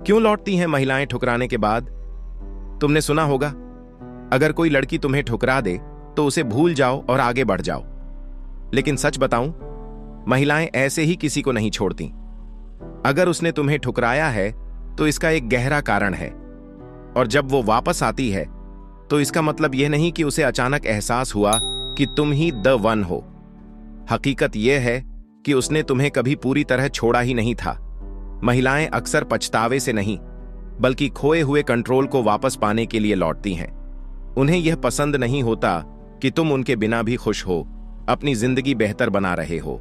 क्यों लौटती हैं महिलाएं ठुकराने के बाद? तुमने सुना होगा, अगर कोई लड़की तुम्हें ठुकरा दे तो उसे भूल जाओ और आगे बढ़ जाओ। लेकिन सच बताऊं, महिलाएं ऐसे ही किसी को नहीं छोड़ती। अगर उसने तुम्हें ठुकराया है तो इसका एक गहरा कारण है, और जब वो वापस आती है तो इसका मतलब यह नहीं कि उसे अचानक एहसास हुआ कि तुम ही द वन हो। हकीकत यह है कि उसने तुम्हें कभी पूरी तरह छोड़ा ही नहीं था। महिलाएं अक्सर पछतावे से नहीं, बल्कि खोए हुए कंट्रोल को वापस पाने के लिए लौटती हैं। उन्हें यह पसंद नहीं होता कि तुम उनके बिना भी खुश हो, अपनी जिंदगी बेहतर बना रहे हो।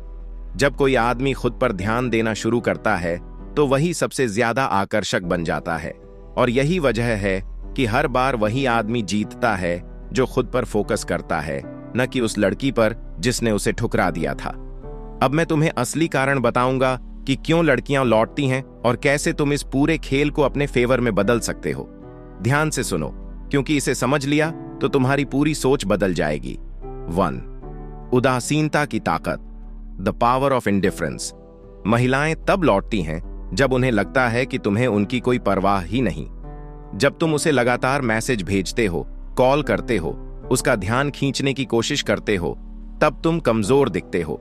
जब कोई आदमी खुद पर ध्यान देना शुरू करता है तो वही सबसे ज्यादा आकर्षक बन जाता है, और यही वजह है कि हर बार वही आदमी जीतता है जो खुद पर फोकस करता है, न कि उस लड़की पर जिसने उसे ठुकरा दिया था। अब मैं तुम्हें असली कारण बताऊंगा कि क्यों लड़कियां लौटती हैं और कैसे तुम इस पूरे खेल को अपने फेवर में बदल सकते हो। ध्यान से सुनो, क्योंकि इसे समझ लिया तो तुम्हारी पूरी सोच बदल जाएगी। 1. उदासीनता की ताकत, द पावर ऑफ इंडिफरेंस। महिलाएं तब लौटती हैं जब उन्हें लगता है कि तुम्हें उनकी कोई परवाह ही नहीं। जब तुम उसे लगातार मैसेज भेजते हो, कॉल करते हो, उसका ध्यान खींचने की कोशिश करते हो, तब तुम कमजोर दिखते हो।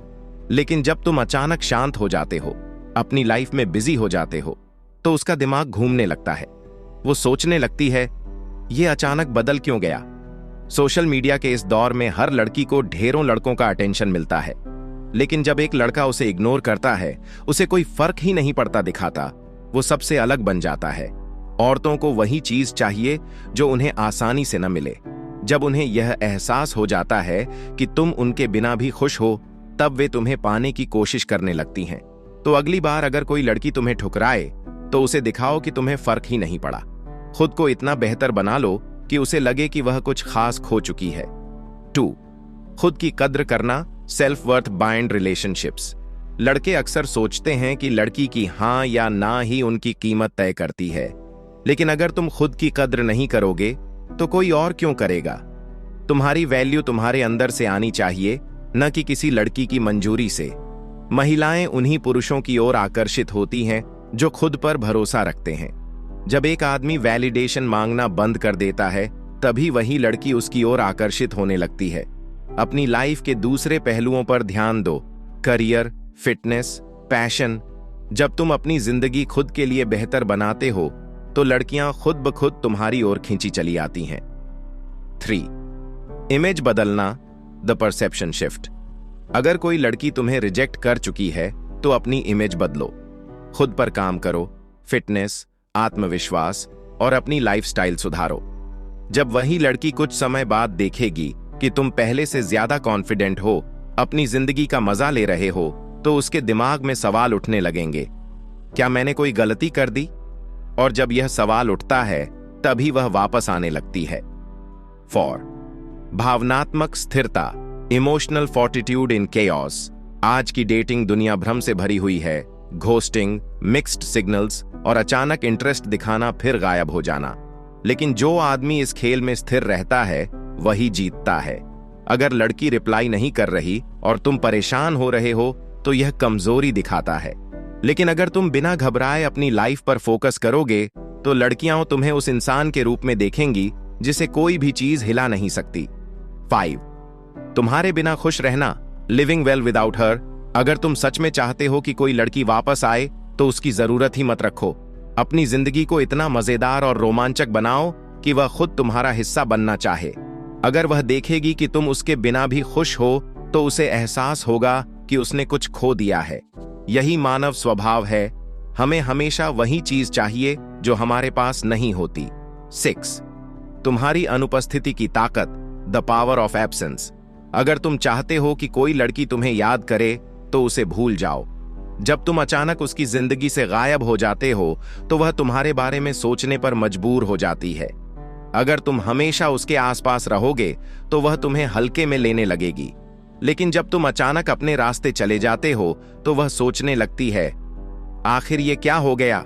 लेकिन जब तुम अचानक शांत हो जाते हो, अपनी लाइफ में बिजी हो जाते हो, तो उसका दिमाग घूमने लगता है। वो सोचने लगती है, ये अचानक बदल क्यों गया? सोशल मीडिया के इस दौर में हर लड़की को ढेरों लड़कों का अटेंशन मिलता है, लेकिन जब एक लड़का उसे इग्नोर करता है, उसे कोई फर्क ही नहीं पड़ता दिखाता, वो सबसे अलग बन जाता है। औरतों को वही चीज चाहिए जो उन्हें आसानी से न मिले। जब उन्हें यह एहसास हो जाता है कि तुम उनके बिना भी खुश हो, तब वे तुम्हें पाने की कोशिश करने लगती हैं। तो अगली बार अगर कोई लड़की तुम्हें ठुकराए तो उसे दिखाओ कि तुम्हें फर्क ही नहीं पड़ा। खुद को इतना बेहतर बना लो कि उसे लगे कि वह कुछ खास खो चुकी है। 2. खुद की कद्र करना, सेल्फ वर्थ बाइंड रिलेशनशिप्स। लड़के अक्सर सोचते हैं कि लड़की की हां या ना ही उनकी कीमत तय करती है, लेकिन अगर तुम खुद की कद्र नहीं करोगे तो कोई और क्यों करेगा? तुम्हारी वैल्यू तुम्हारे अंदर से आनी चाहिए, न कि किसी लड़की की मंजूरी से। महिलाएं उन्हीं पुरुषों की ओर आकर्षित होती हैं जो खुद पर भरोसा रखते हैं। जब एक आदमी वैलिडेशन मांगना बंद कर देता है, तभी वही लड़की उसकी ओर आकर्षित होने लगती है। अपनी लाइफ के दूसरे पहलुओं पर ध्यान दो, करियर, फिटनेस, पैशन। जब तुम अपनी जिंदगी खुद के लिए बेहतर बनाते हो तो लड़कियां खुद ब खुद तुम्हारी ओर खींची चली आती हैं। 3. इमेज बदलना, द परसेप्शन शिफ्ट। अगर कोई लड़की तुम्हें रिजेक्ट कर चुकी है तो अपनी इमेज बदलो। खुद पर काम करो, फिटनेस, आत्मविश्वास और अपनी लाइफस्टाइल सुधारो। जब वही लड़की कुछ समय बाद देखेगी कि तुम पहले से ज्यादा कॉन्फिडेंट हो, अपनी जिंदगी का मजा ले रहे हो, तो उसके दिमाग में सवाल उठने लगेंगे, क्या मैंने कोई गलती कर दी? और जब यह सवाल उठता है तभी वह वापस आने लगती है। 4. भावनात्मक स्थिरता, इमोशनल फोर्टिट्यूड इन केओस। आज की डेटिंग दुनिया भ्रम से भरी हुई है। घोस्टिंग, मिक्स्ड सिग्नल्स और अचानक इंटरेस्ट दिखाना फिर गायब हो जाना। लेकिन जो आदमी इस खेल में स्थिर रहता है वही जीतता है। अगर लड़की रिप्लाई नहीं कर रही और तुम परेशान हो रहे हो तो यह कमजोरी दिखाता है, लेकिन अगर तुम बिना घबराए अपनी लाइफ पर फोकस करोगे तो लड़कियां तुम्हें उस इंसान के रूप में देखेंगी जिसे कोई भी चीज हिला नहीं सकती। 5. तुम्हारे बिना खुश रहना, लिविंग वेल विदाउट हर। अगर तुम सच में चाहते हो कि कोई लड़की वापस आए तो उसकी जरूरत ही मत रखो। अपनी जिंदगी को इतना मजेदार और रोमांचक बनाओ कि वह खुद तुम्हारा हिस्सा बनना चाहे। अगर वह देखेगी कि तुम उसके बिना भी खुश हो तो उसे एहसास होगा कि उसने कुछ खो दिया है। यही मानव स्वभाव है, हमें हमेशा वही चीज चाहिए जो हमारे पास नहीं होती। 6. तुम्हारी अनुपस्थिति की ताकत, द पावर ऑफ एब्सेंस। अगर तुम चाहते हो कि कोई लड़की तुम्हें याद करे तो उसे भूल जाओ। जब तुम अचानक उसकी जिंदगी से गायब हो जाते हो तो वह तुम्हारे बारे में सोचने पर मजबूर हो जाती है। अगर तुम हमेशा उसके आसपास रहोगे तो वह तुम्हें हल्के में लेने लगेगी, लेकिन जब तुम अचानक अपने रास्ते चले जाते हो तो वह सोचने लगती है, आखिर ये क्या हो गया?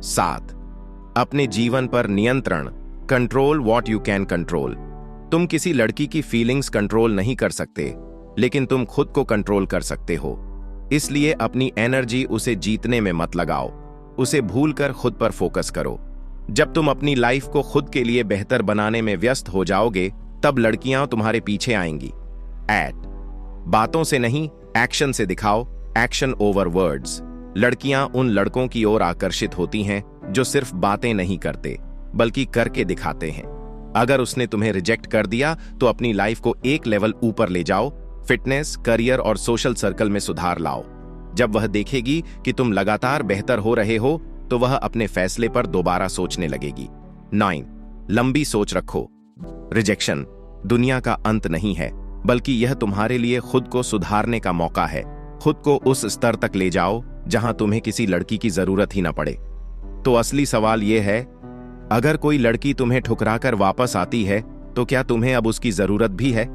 7. अपने जीवन पर नियंत्रण, control what you can control. तुम किसी लड़की की फीलिंग्स कंट्रोल नहीं कर सकते, लेकिन तुम खुद को कंट्रोल कर सकते हो। इसलिए अपनी एनर्जी उसे जीतने में मत लगाओ, उसे भूलकर खुद पर फोकस करो। जब तुम अपनी लाइफ को खुद के लिए बेहतर बनाने में व्यस्त हो जाओगे, तब लड़कियां तुम्हारे पीछे आएंगी। बातों से नहीं, एक्शन से दिखाओ। Action over words. लड़कियां उन लड़कों की ओर आकर्षित होती हैं जो सिर्फ बातें नहीं करते बल्कि करके दिखाते हैं। अगर उसने तुम्हें रिजेक्ट कर दिया तो अपनी लाइफ को एक लेवल ऊपर ले जाओ। फिटनेस, करियर और सोशल सर्कल में सुधार लाओ। जब वह देखेगी कि तुम लगातार बेहतर हो रहे हो तो वह अपने फैसले पर दोबारा सोचने लगेगी। 9, लंबी सोच रखो। रिजेक्शन दुनिया का अंत नहीं है, बल्कि यह तुम्हारे लिए खुद को सुधारने का मौका है। खुद को उस स्तर तक ले जाओ जहां तुम्हें किसी लड़की की जरूरत ही न पड़े। तो असली सवाल यह है, अगर कोई लड़की तुम्हें ठुकराकर वापस आती है तो क्या तुम्हें अब उसकी जरूरत भी है?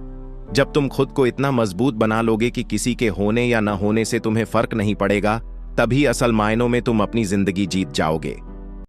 जब तुम खुद को इतना मजबूत बना लोगे कि किसी के होने या न होने से तुम्हें फर्क नहीं पड़ेगा, तभी असल मायनों में तुम अपनी जिंदगी जीत जाओगे।